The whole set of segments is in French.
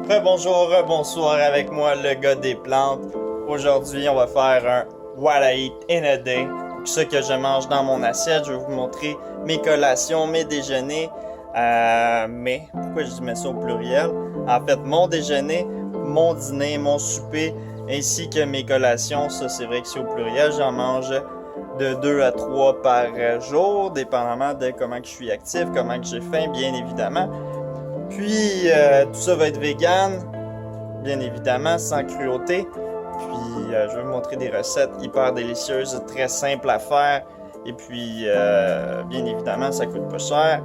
Rebonjour, rebonsoir avec moi, le gars des plantes. Aujourd'hui, on va faire un What I Eat in a Day. Ce que je mange dans mon assiette. Je vais vous montrer mes collations, mes déjeuners. Pourquoi je mets ça au pluriel? En fait, mon déjeuner, mon dîner, mon souper, ainsi que mes collations. Ça, c'est vrai que c'est au pluriel. J'en mange de 2 à 3 par jour, dépendamment de comment que je suis actif, comment que j'ai faim, bien évidemment. Puis, tout ça va être vegan, bien évidemment, sans cruauté. Puis, je vais vous montrer des recettes hyper délicieuses, très simples à faire. Et puis, bien évidemment, ça coûte pas cher.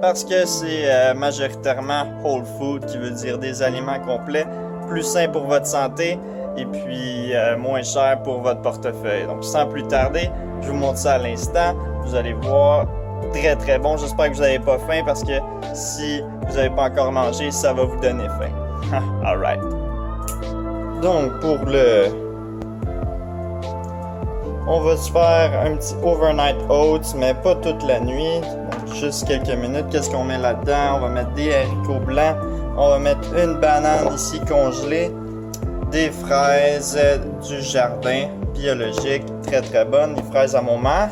Parce que c'est majoritairement whole food, qui veut dire des aliments complets, plus sains pour votre santé et puis moins cher pour votre portefeuille. Donc, sans plus tarder, je vous montre ça à l'instant. Vous allez voir, très très bon. J'espère que vous n'avez pas faim parce que si vous n'avez pas encore mangé, ça va vous donner faim. Alright. Donc, on va se faire un petit overnight oats, mais pas toute la nuit. Donc, juste quelques minutes. Qu'est-ce qu'on met là-dedans? On va mettre des haricots blancs. On va mettre une banane ici congelée. Des fraises du jardin biologique, très très bonnes. Des fraises à mon mère.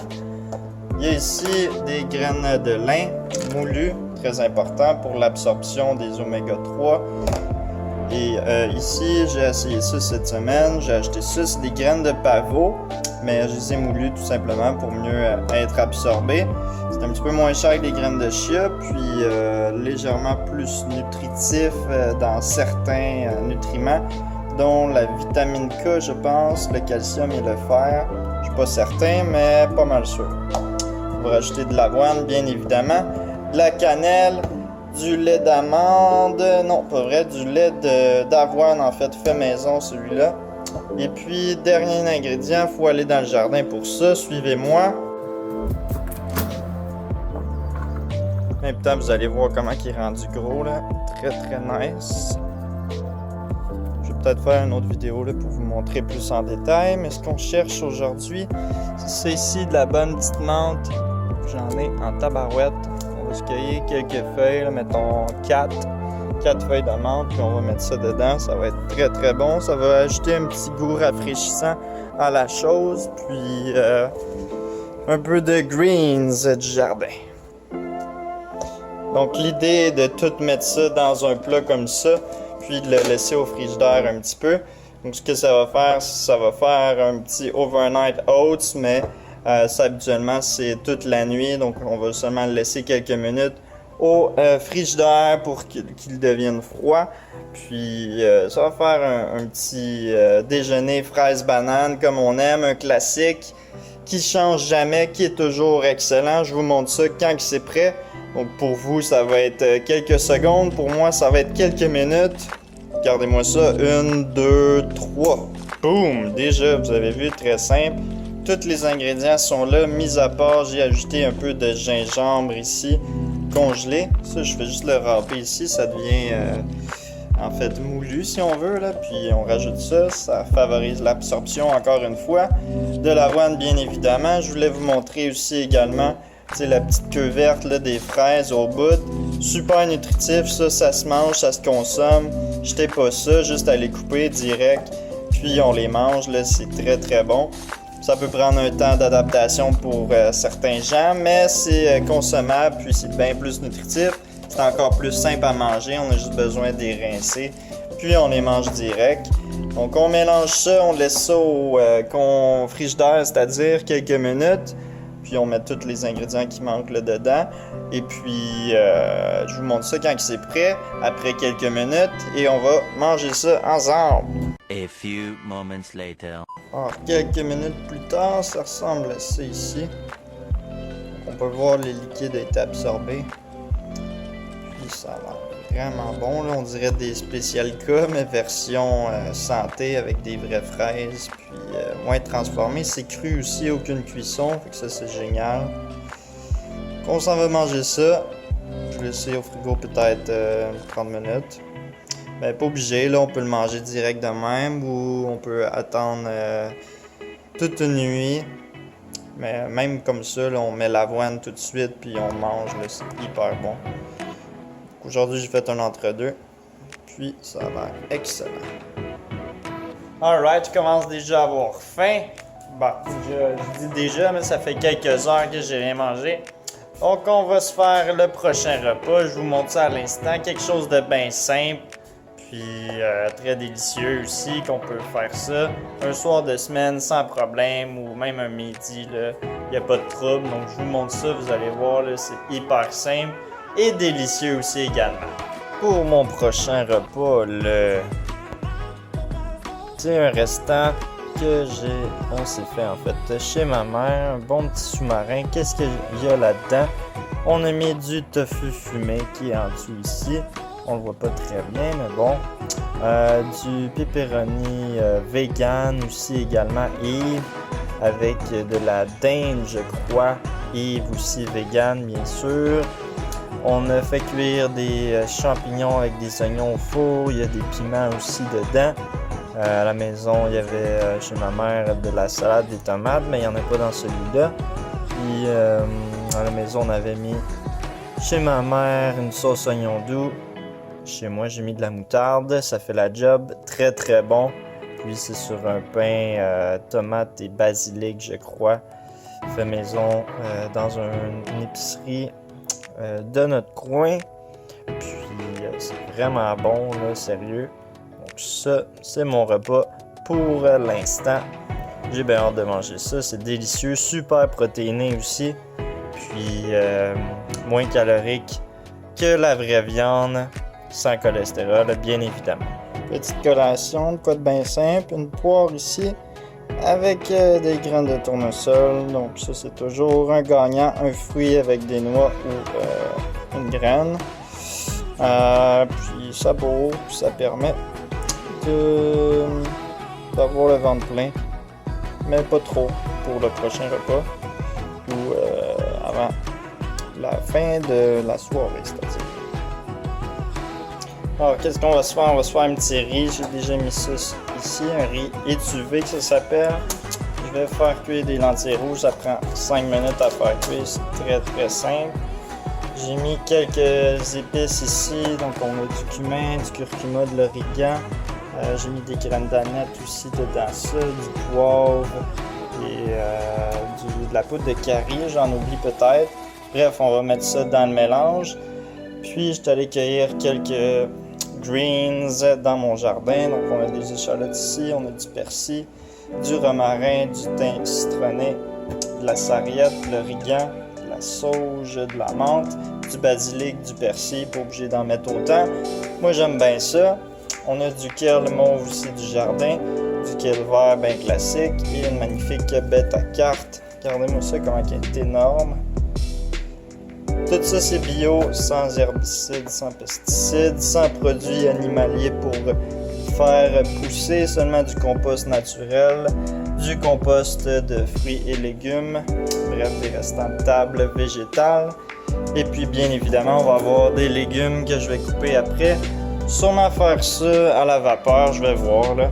Il y a ici des graines de lin moulues, très important pour l'absorption des oméga 3. Et ici, j'ai essayé ça cette semaine. J'ai acheté ça, c'est des graines de pavot, mais je les ai moulues tout simplement pour mieux être absorbées. C'est un petit peu moins cher que les graines de chia, puis légèrement plus nutritif dans certains nutriments, dont la vitamine K, je pense, le calcium et le fer. Je suis pas certain, mais pas mal sûr. On va rajouter de l'avoine, bien évidemment, de la cannelle, du lait d'amande, non, pas vrai, du lait d'avoine, en fait, fait maison, celui-là. Et puis, dernier ingrédient, il faut aller dans le jardin pour ça. Suivez-moi. En même temps, vous allez voir comment il est rendu gros, là. Très, très nice. Je vais peut-être faire une autre vidéo là, pour vous montrer plus en détail. Mais ce qu'on cherche aujourd'hui, c'est ici de la bonne petite menthe. J'en ai en tabarouette. On va se cueillir quelques feuilles, là, mettons 4 feuilles de menthe, puis on va mettre ça dedans. Ça va être très très bon. Ça va ajouter un petit goût rafraîchissant à la chose. Puis un peu de greens du jardin. Donc l'idée est de tout mettre ça dans un plat comme ça, puis de le laisser au frigidaire un petit peu. Donc ce que ça va faire un petit overnight oats, mais ça habituellement c'est toute la nuit, donc on va seulement le laisser quelques minutes au frigidaire pour qu'il devienne froid. Puis ça va faire un petit déjeuner fraise-banane comme on aime, un classique qui change jamais, qui est toujours excellent. Je vous montre ça quand c'est prêt. Donc pour vous, ça va être quelques secondes. Pour moi, ça va être quelques minutes. Regardez-moi ça. 1, 2, 3. Boum! Déjà, vous avez vu, très simple. Tous les ingrédients sont là, mis à part, j'ai ajouté un peu de gingembre ici, congelé. Ça, je fais juste le râper ici. Ça devient en fait moulu si on veut. Là. Puis on rajoute ça. Ça favorise l'absorption encore une fois. De l'avoine, bien évidemment. Je voulais vous montrer aussi également la petite queue verte là, des fraises au bout. Super nutritif, ça se mange, ça se consomme. Jetez pas ça, juste à les couper direct. Puis on les mange, là, c'est très très bon. Ça peut prendre un temps d'adaptation pour certains gens, mais c'est consommable, puis c'est bien plus nutritif. C'est encore plus simple à manger, on a juste besoin de les rincer. Puis on les mange direct. Donc on mélange ça, on laisse ça au frigidaire, c'est-à-dire quelques minutes. Puis on met tous les ingrédients qui manquent là dedans. Et puis je vous montre ça quand c'est prêt, après quelques minutes, et on va manger ça ensemble. A few moments later. Alors, quelques minutes plus tard, ça ressemble à ça ici. On peut voir les liquides être absorbés. Puis ça a l'air vraiment bon. Là, on dirait des Special K, mais version santé avec des vraies fraises. Puis moins transformé. C'est cru aussi, aucune cuisson. Fait que ça, c'est génial. Donc, on s'en va manger ça. Je vais laisser au frigo peut-être 30 minutes. Ben, pas obligé, là, on peut le manger direct de même ou on peut attendre toute une nuit. Mais même comme ça, là, on met l'avoine tout de suite puis on mange, là, c'est hyper bon. Aujourd'hui, j'ai fait un entre-deux. Puis ça a l'air excellent. Alright, je commence déjà à avoir faim. Bon, je dis déjà, mais ça fait quelques heures que j'ai rien mangé. Donc on va se faire le prochain repas. Je vous montre ça à l'instant. Quelque chose de bien simple. Puis très délicieux aussi, qu'on peut faire ça un soir de semaine sans problème ou même un midi, il n'y a pas de trouble. Donc je vous montre ça, vous allez voir, c'est hyper simple et délicieux aussi également. Pour mon prochain repas, c'est un restant que on s'est fait en fait chez ma mère, un bon petit sous-marin. Qu'est-ce qu'il y a là-dedans? On a mis du tofu fumé qui est en dessous ici. On le voit pas très bien, mais bon. Du pepperoni vegan aussi également. Yves avec de la dinde, je crois. Yves aussi vegan, bien sûr. On a fait cuire des champignons avec des oignons au four. Il y a des piments aussi dedans. À la maison, il y avait chez ma mère de la salade, des tomates, mais il n'y en a pas dans celui-là. Puis à la maison, on avait mis chez ma mère une sauce oignon doux. Chez moi, j'ai mis de la moutarde, ça fait la job, très très bon. Puis c'est sur un pain tomate et basilic, je crois, fait maison dans une épicerie de notre coin. Puis c'est vraiment bon, là, sérieux. Donc ça, c'est mon repas pour l'instant. J'ai bien hâte de manger ça, c'est délicieux, super protéiné aussi. Puis moins calorique que la vraie viande. Sans cholestérol, bien évidemment. Petite collation, de quoi de bien simple. Une poire ici avec des graines de tournesol. Donc ça, c'est toujours un gagnant. Un fruit avec des noix ou une graine. Puis ça bourre, puis ça permet d'avoir le ventre plein. Mais pas trop pour le prochain repas. Ou avant la fin de la soirée, c'est-à-dire. Alors, qu'est-ce qu'on va se faire? On va se faire un petit riz. J'ai déjà mis ça ici, un riz étuvé que ça s'appelle. Je vais faire cuire des lentilles rouges. Ça prend 5 minutes à faire cuire. C'est très très simple. J'ai mis quelques épices ici. Donc, on a du cumin, du curcuma, de l'origan. J'ai mis des graines d'aneth aussi dedans ça, du poivre et de la poudre de curry. J'en oublie peut-être. Bref, on va mettre ça dans le mélange. Puis, je suis allé cueillir quelques greens dans mon jardin. Donc, on a des échalotes ici, on a du persil, du romarin, du thym citronné, de la sarriette, de l'origan, de la sauge, de la menthe, du basilic, du persil, pas obligé d'en mettre autant. Moi, j'aime bien ça. On a du kale mauve aussi du jardin, du kale vert bien classique et une magnifique bête à carte. Regardez-moi ça, comment il est énorme. Tout ça, c'est bio, sans herbicides, sans pesticides, sans produits animaliers pour faire pousser, seulement du compost naturel, du compost de fruits et légumes, bref, des restants de table végétales. Et puis, bien évidemment, on va avoir des légumes que je vais couper après. Sûrement faire ça à la vapeur, je vais voir là.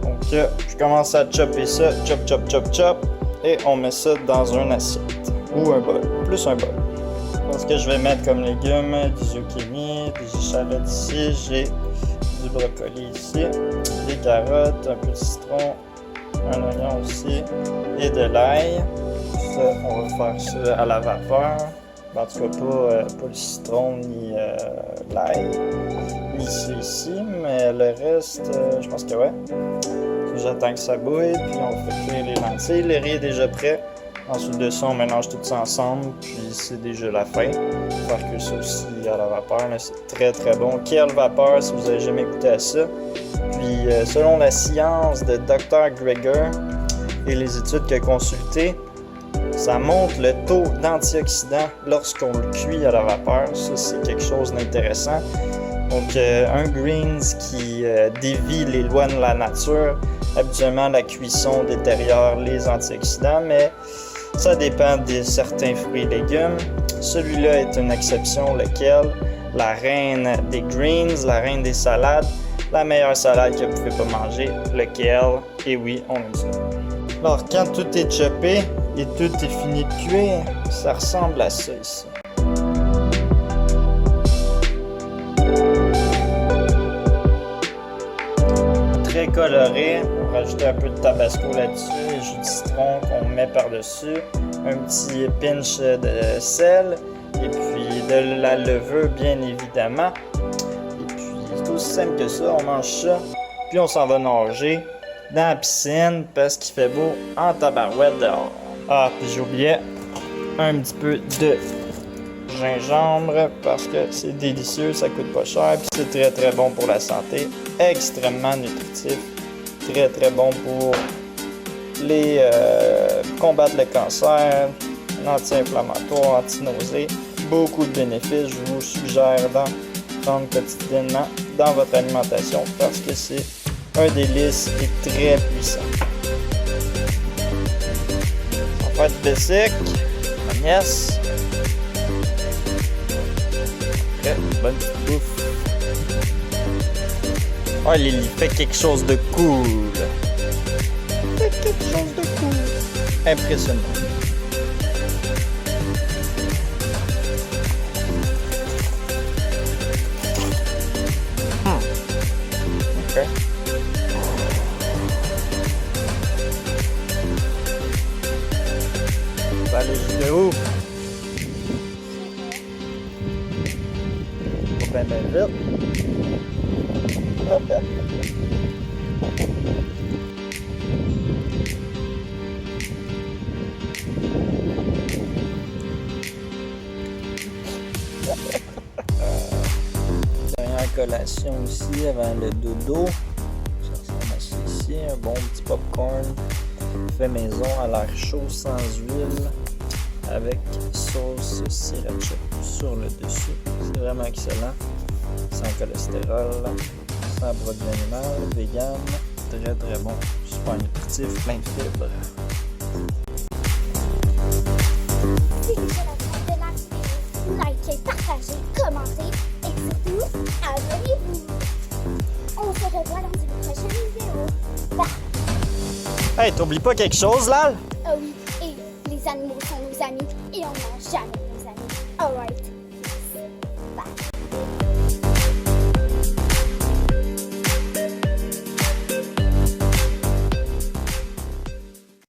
Donc, je commence à chopper ça, chop, chop, chop, chop, et on met ça dans une assiette ou un bol, plus un bol. Ce que je vais mettre comme légumes, du zucchini, des échalotes ici, j'ai du brocoli ici, des carottes, un peu de citron, un oignon aussi et de l'ail. Ça, on va faire ça à la vapeur. En tout cas, pas le citron ni l'ail, ni ici, mais le reste, je pense que ouais. J'attends que ça bouille, puis on fait cuire les lentilles. Le riz est déjà prêt. Ensuite de ça, on mélange tout ça ensemble, puis c'est déjà la fin. Faire que ça aussi à la vapeur, c'est très très bon. Kale vapeur, si vous n'avez jamais goûté à ça. Puis selon la science de Dr. Greger et les études qu'il a consultées, ça monte le taux d'antioxydants lorsqu'on le cuit à la vapeur. Ça, c'est quelque chose d'intéressant. Donc, un greens qui dévie les lois de la nature. Habituellement, la cuisson détériore les antioxydants, mais ça dépend de certains fruits et légumes. Celui-là est une exception, lequel la reine des greens, la reine des salades, la meilleure salade que vous pouvez pas manger, le kale. Et oui, on aime ça. Alors, quand tout est chopé et tout est fini de cuire, ça ressemble à ça ici. très coloré. On va rajouter un peu de tabasco là-dessus, et jus de citron qu'on met par-dessus, un petit pinch de sel, et puis de la levure bien évidemment. Et puis c'est aussi simple que ça, on mange ça, puis on s'en va nager dans la piscine parce qu'il fait beau en tabarouette dehors. Ah, puis j'oubliais un petit peu de gingembre parce que c'est délicieux, ça coûte pas cher, puis c'est très très bon pour la santé, extrêmement nutritif, très très bon pour les combattre le cancer, anti-inflammatoire, anti-nausée, beaucoup de bénéfices. Je vous suggère d'en prendre quotidiennement dans votre alimentation parce que c'est un délice et très puissant. On va faire de basic, ma nièce. Bonne petite bouffe. Oh, Lily, fait quelque chose de cool. Fait quelque chose de cool. Impressionnant. Ok. On va aller jusqu'où? Ben vite. Dernière collation aussi avant le dodo. Ça ressemble à ça ici. Un bon petit popcorn fait maison à l'air chaud sans huile avec sauce sriracha sur le dessus. C'est vraiment excellent. Sans cholestérol, sans produit animal, vegan, très très bon, super nutritif, plein de fibres. Si vous avez de la vidéo, likez, partagez, commentez et surtout, abonnez-vous. On se revoit dans une prochaine vidéo. Bye! Hey, t'oublies pas quelque chose, là? Ah oui, et les animaux sont nos amis et on mange jamais nos amis. Alright.